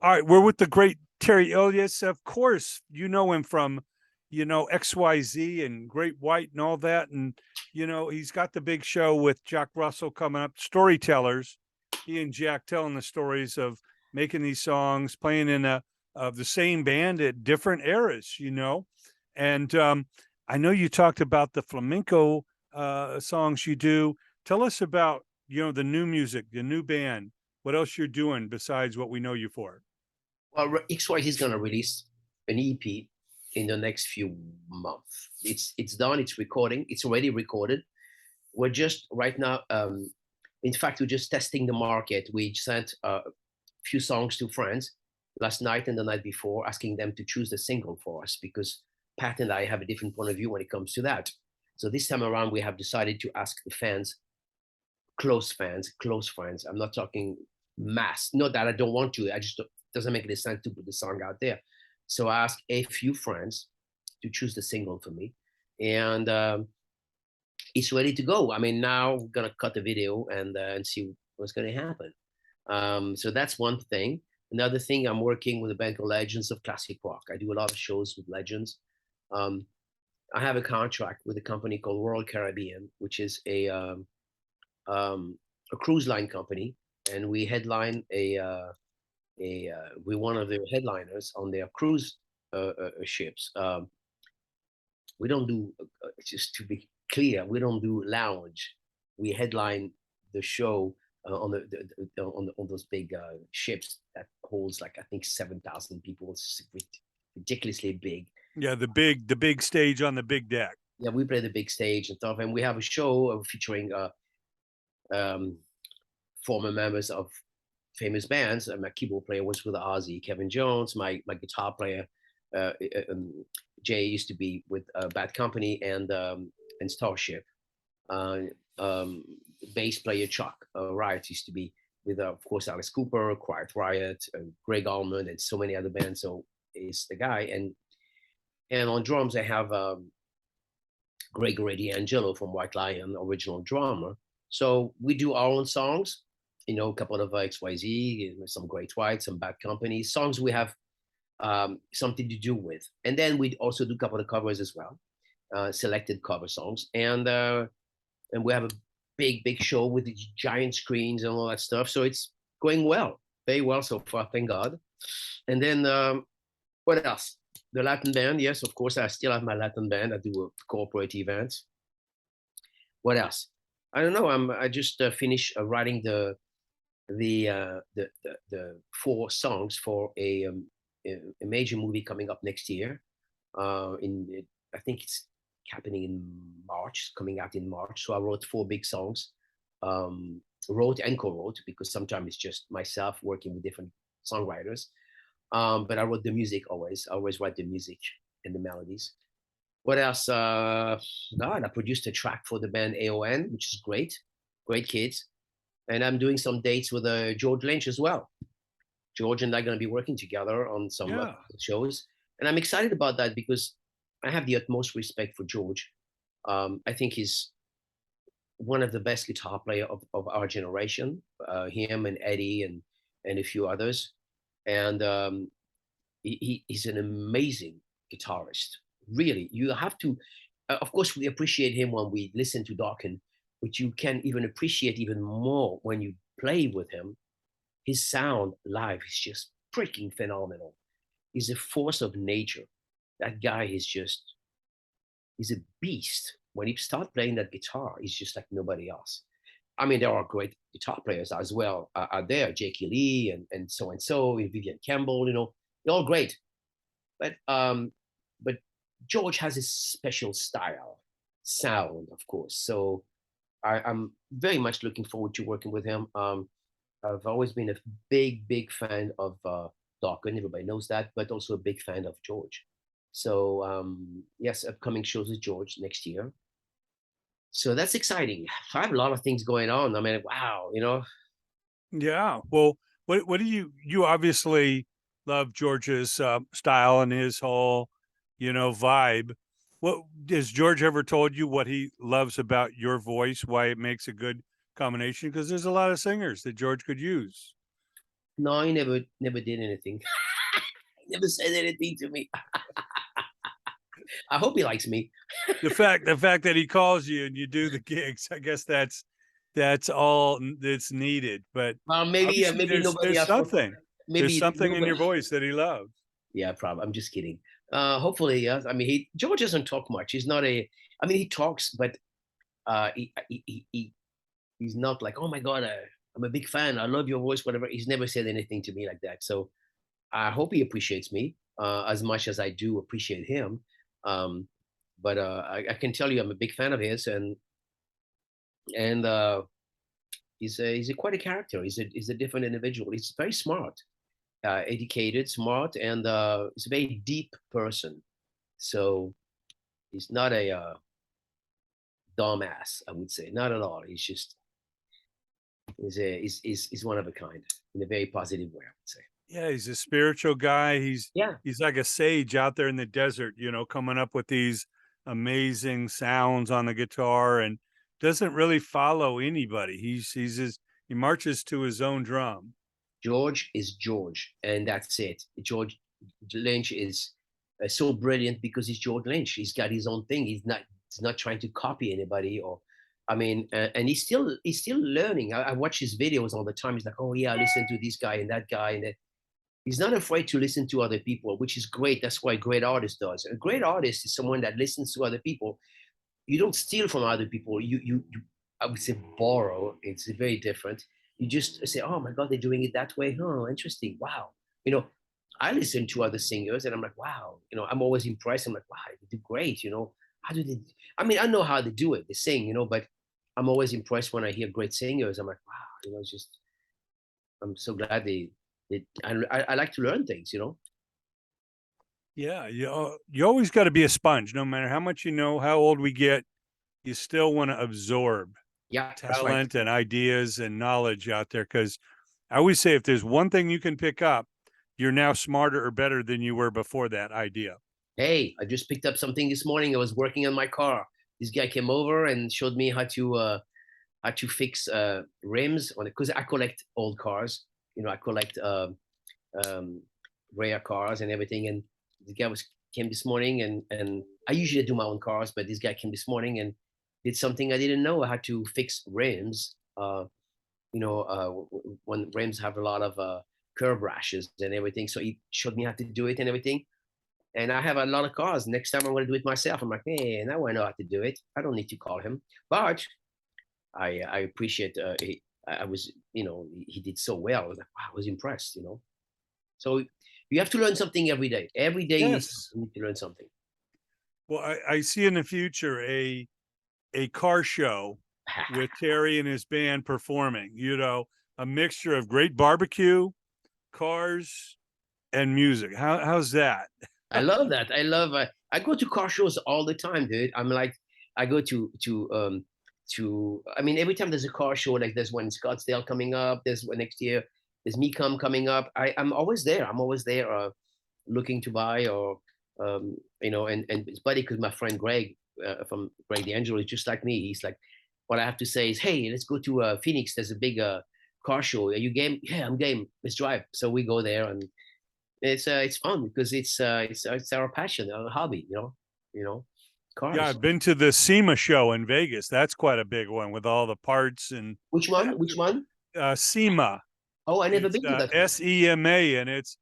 All right, we're with the great Terry Elias. Of course, you know him from, XYZ and Great White and all that. And, he's got the big show with Jack Russell coming up, Storytellers. He and Jack telling the stories of making these songs, playing in of the same band at different eras. And I know you talked about the flamenco songs you do. Tell us about, the new music, the new band. What else you're doing besides what we know you for? Well, XYZ is gonna release an EP in the next few months. It's done. It's recording. It's already recorded. We're just right now. In fact, we're just testing the market. We sent a few songs to friends last night and the night before, asking them to choose the single for us because Pat and I have a different point of view when it comes to that. So this time around, we have decided to ask the fans, close friends. I'm not talking mass. Not that I don't want to. I just doesn't make any sense to put the song out there. So I asked a few friends to choose the single for me, and it's ready to go. I mean, now we're gonna cut the video and see what's gonna happen. So that's one thing. Another thing, I'm working with a band called Legends of Classic Rock. I do a lot of shows with Legends. Um, I have a contract with a company called Royal Caribbean, which is a cruise line company, and we headline we're one of their headliners on their cruise ships. We don't do just to be clear, we don't do lounge. We headline the show on those big ships that holds like I think 7,000 people. It's ridiculously big. Yeah, the big stage on the big deck. Yeah, we play the big stage and stuff, and we have a show featuring um, former members of famous bands. My keyboard player was with Ozzy, Kevin Jones. My guitar player, uh, Jay, used to be with Bad Company and Starship. Uh, um, Bass player Chuck Riot used to be with, of course, Alice Cooper, Quiet Riot, Greg Allman, and so many other bands. So he's the guy. And on drums, I have Gregory D'Angelo from White Lion, original drummer. So we do our own songs, a couple of XYZ, some Great White, some Bad Company, songs we have something to do with. And then we also do a couple of covers as well, selected cover songs. And we have a big show with the giant screens and all that stuff. So it's going well, very well so far, thank God. And then what else? The Latin band, yes, of course, I still have my Latin band. I do corporate events. What else? I don't know. I just finished writing the four songs for a major movie coming up next year. I think it's happening in March, coming out in March. So I wrote four big songs, wrote and co-wrote because sometimes it's just myself working with different songwriters. But I wrote the music always. I always write the music and the melodies. What else? God, I produced a track for the band AON, which is great, great kids. And I'm doing some dates with George Lynch as well. George and I are going to be working together on some Yeah. shows, and I'm excited about that because I have the utmost respect for George. I think he's one of the best guitar player of our generation. Him and Eddie and a few others, and he's an amazing guitarist. Really, you have to. Of course, we appreciate him when we listen to Darken, but you can even appreciate even more when you play with him. His sound live is just freaking phenomenal. He's a force of nature. That guy is just, he's a beast. When he starts playing that guitar, he's just like nobody else. I mean, there are great guitar players as well out there, Jakey Lee and so, and Vivian Campbell, they're all great. But George has his special style, sound, of course. So I'm very much looking forward to working with him. I've always been a big fan of Dawkins. Everybody knows that, but also a big fan of George. So yes, upcoming shows with George next year. So that's exciting. I have a lot of things going on. I mean, wow. Yeah. Well, what do you obviously love George's style and his whole, vibe. What has George ever told you what he loves about your voice, why it makes a good combination? Because there's a lot of singers that George could use. No, he never did anything. He never said anything to me. I hope he likes me. The fact that he calls you and you do the gigs, I guess that's all that's needed. But Maybe obviously maybe nobody there's else. there's Maybe something in your nobody. voice that he loves. Yeah, probably. I'm just kidding. Hopefully, yes. I mean, George doesn't talk much. He's not a. I mean, he talks, but he's not like, oh my god, I'm a big fan. I love your voice, whatever. He's never said anything to me like that. So I hope he appreciates me as much as I do appreciate him. Um, but I can tell you, I'm a big fan of his, and he's a quite a character. He's a different individual. He's very smart, educated, smart, and he's a very deep person. So he's not a dumbass, I would say, not at all. He's one of a kind in a very positive way, I would say. Yeah, he's a spiritual guy. Yeah, He's like a sage out there in the desert, coming up with these amazing sounds on the guitar and doesn't really follow anybody. He marches to his own drum. George is George, and that's it. George Lynch is so brilliant because he's George Lynch. He's got his own thing. He's not trying to copy anybody, or I mean, and he's still learning. I watch his videos all the time. He's like, oh yeah, I listen to this guy and that guy, and that. He's not afraid to listen to other people, which is great. That's what a great artist does. A great artist is someone that listens to other people. You don't steal from other people. You I would say borrow. It's very different. You just say, oh my God, they're doing it that way. Oh, interesting. Wow. You know, I listen to other singers and I'm like, wow. I'm always impressed. I'm like, wow, they do great. How do they? I mean, I know how they do it. They sing. But I'm always impressed when I hear great singers. I'm like, wow. It's just I'm so glad I like to learn things. Yeah, you always got to be a sponge, no matter how much you know, how old we get. You still want to absorb Yeah, that's right. talent and ideas and knowledge out there. Because I always say, if there's one thing you can pick up, you're now smarter or better than you were before that idea. Hey, I just picked up something this morning. I was working on my car. This guy came over and showed me how to fix rims on it because I collect old cars. I collect um, rare cars and everything. And the guy came this morning, and I usually do my own cars, but this guy came this morning and did something I didn't know. I had to fix rims. When rims have a lot of curb rashes and everything. So he showed me how to do it and everything. And I have a lot of cars. Next time I'm going to do it myself. I'm like, hey, now I know how to do it. I don't need to call him. But I appreciate. I was, he did so well. I was like, wow, I was impressed. So you have to learn something every day. Every day Yes. you need to learn something. Well, I see in the future a car show with Terry and his band performing, a mixture of great barbecue, cars, and music. How's that? I love that. I love. I go to car shows all the time, dude. I'm like, I go to. I mean, every time there's a car show, like there's one in Scottsdale coming up. There's one next year. There's MeCom coming up. I'm always there. I'm always there, looking to buy or and it's funny because my friend Greg from Greg the Angel is just like me. He's like, what I have to say is, hey, let's go to Phoenix. There's a big car show. Are you game? Yeah, I'm game. Let's drive. So we go there and it's fun because it's our passion, our hobby. Yeah, Cars. I've been to the SEMA show in Vegas. That's quite a big one with all the parts and Which one? Which one? SEMA. Oh, I never It's been to that one. SEMA, and it's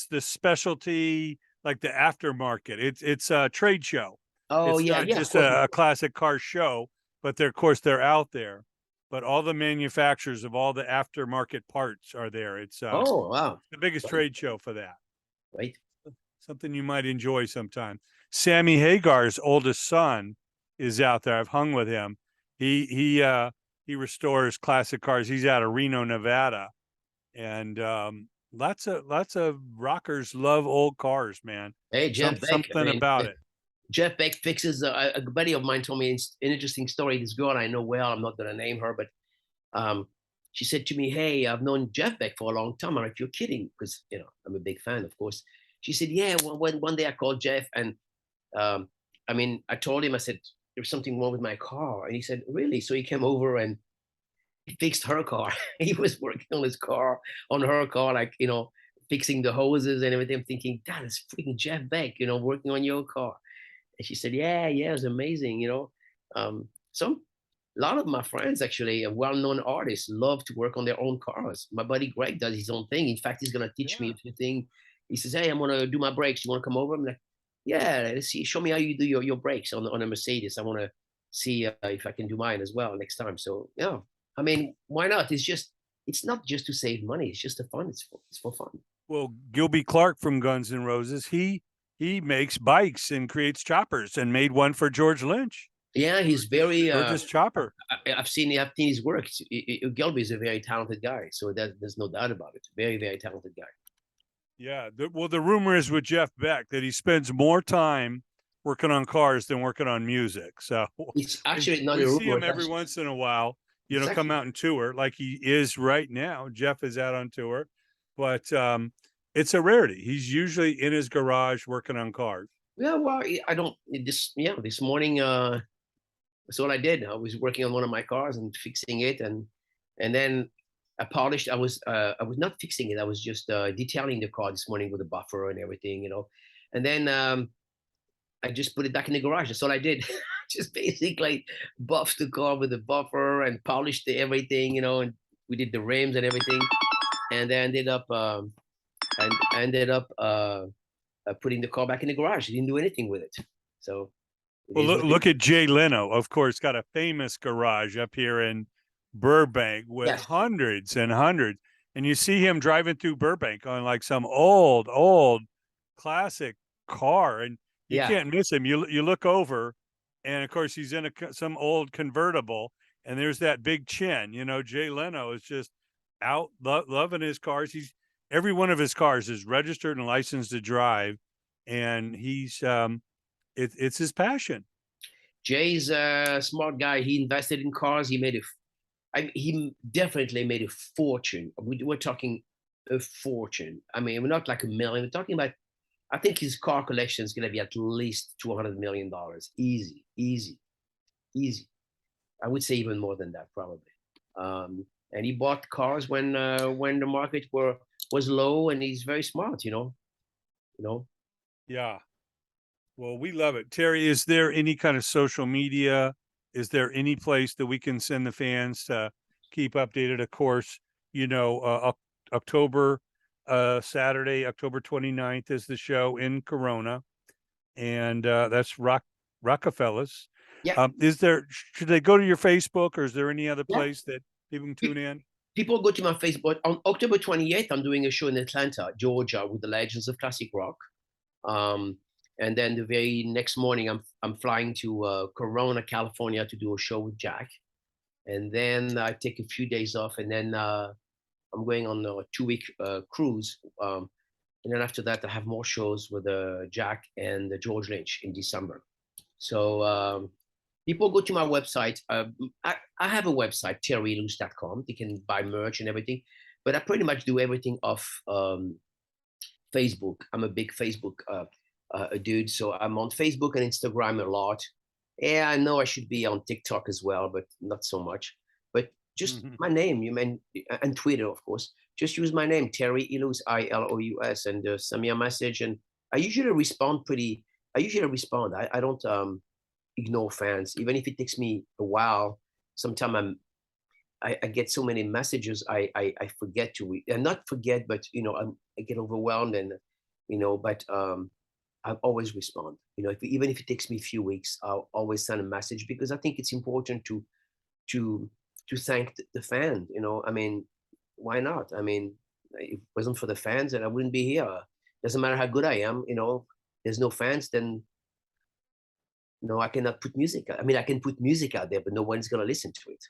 the specialty, like the aftermarket. It's a trade show. Oh It's yeah, not yeah, of just course. a classic car show, but of course they're out there. But all the manufacturers of all the aftermarket parts are there. It's Oh wow. the biggest Right, trade show for that. right. Something you might enjoy sometime. Sammy Hagar's oldest son is out there. I've hung with him. He restores classic cars. He's out of Reno, Nevada, and lots of rockers love old cars, man. Hey, Jeff Beck. I Something mean, about it. Jeff Beck fixes. A buddy of mine told me an interesting story. This girl I know well. I'm not gonna name her, but she said to me, "Hey, I've known Jeff Beck for a long time." I'm like, "You're kidding?" Because I'm a big fan, of course. She said, "Yeah." When one day I called Jeff, and um, I mean, I told him, I said, "There's something wrong with my car," and he said, "Really?" So he came over and fixed her car. He was working on his car, on her car, like, fixing the hoses and everything. I'm thinking, that is freaking Jeff Beck, working on your car. And she said, yeah, yeah, it's amazing. Some a lot of my friends, actually, well-known artists, love to work on their own cars. My buddy Greg does his own thing. In fact, he's gonna teach me Yeah. a few things. He says, hey, I'm gonna do my brakes. You wanna come over? I'm like, yeah, let's see. Show me how you do your brakes on a Mercedes. I wanna see if I can do mine as well next time. So yeah, I mean, why not? It's not just to save money. It's just a fun. It's for fun. Well, Gilby Clarke from Guns N' Roses, he makes bikes and creates choppers and made one for George Lynch. Yeah, he's very. George's chopper. I've seen his work. Gilby is a very talented guy, so there's no doubt about it. Very, very talented guy. Yeah. Well, the rumor is with Jeff Beck that he spends more time working on cars than working on music. So It's actually not we a see rumor. him every once in a while, It's come actually, out and tour like he is right now. Jeff is out on tour, but it's a rarity. He's usually in his garage working on cars. yeah. Well, I don't. This morning, that's all I did. I was working on one of my cars and fixing it, and then I polished. I was not fixing it. I was just detailing the car this morning with the buffer and everything. And then I just put it back in the garage. That's all I did. Just basically buffed the car with the buffer and polished everything. And we did the rims and everything. And then I ended up putting the car back in the garage. I didn't do anything with it. So Well, look at Jay Leno, of course, got a famous garage up here in Burbank with Yes. hundreds and hundreds. And you see him driving through Burbank on like some old classic car, and you Yeah. can't miss him. You look over, and of course he's in some old convertible, and there's that big chin. Jay Leno is just out loving his cars. Every one of his cars is registered and licensed to drive, and he's it's his passion. Jay's a smart guy. He invested in cars. He definitely made a fortune. We're talking a fortune. I mean, we're not like a million. We're talking about. I think his car collection is going to be at least $200 million. Easy, easy, easy. I would say even more than that, probably. And he bought cars when the market was low, and he's very smart. Yeah. Well, we love it. Terry, is there any kind of social media? Is there any place that we can send the fans to keep updated? Of course, October, Saturday, October 29th is the show in Corona. And that's Rockefellers. Yeah. Should they go to your Facebook, or is there any other Yeah. place that people can tune in? People go to my Facebook. On October 28th, I'm doing a show in Atlanta, Georgia, with the Legends of Classic Rock. And then the very next morning, I'm flying to Corona, California, to do a show with Jack. And then I take a few days off, and then I'm going on a 2-week cruise. And then after that, I have more shows with Jack and George Lynch in December. So people go to my website. I have a website, terryilous.com. They can buy merch and everything. But I pretty much do everything off Facebook. I'm a big Facebook dude. So I'm on Facebook and Instagram a lot. Yeah, I know I should be on TikTok as well, but not so much. But just my name, and Twitter, of course. Just use my name, Terry ILOUS, ILOUS, and send me a message. And I usually respond. I don't ignore fans, even if it takes me a while. Sometimes I get so many messages, I forget to read, and not forget, but I get overwhelmed, and but I always respond. Even if it takes me a few weeks, I'll always send a message, because I think it's important to thank the fan. I mean, why not? I mean, if it wasn't for the fans, then I wouldn't be here. Doesn't matter how good I am. There's no fans, then I cannot put music. I mean, I can put music out there, but no one's gonna listen to it.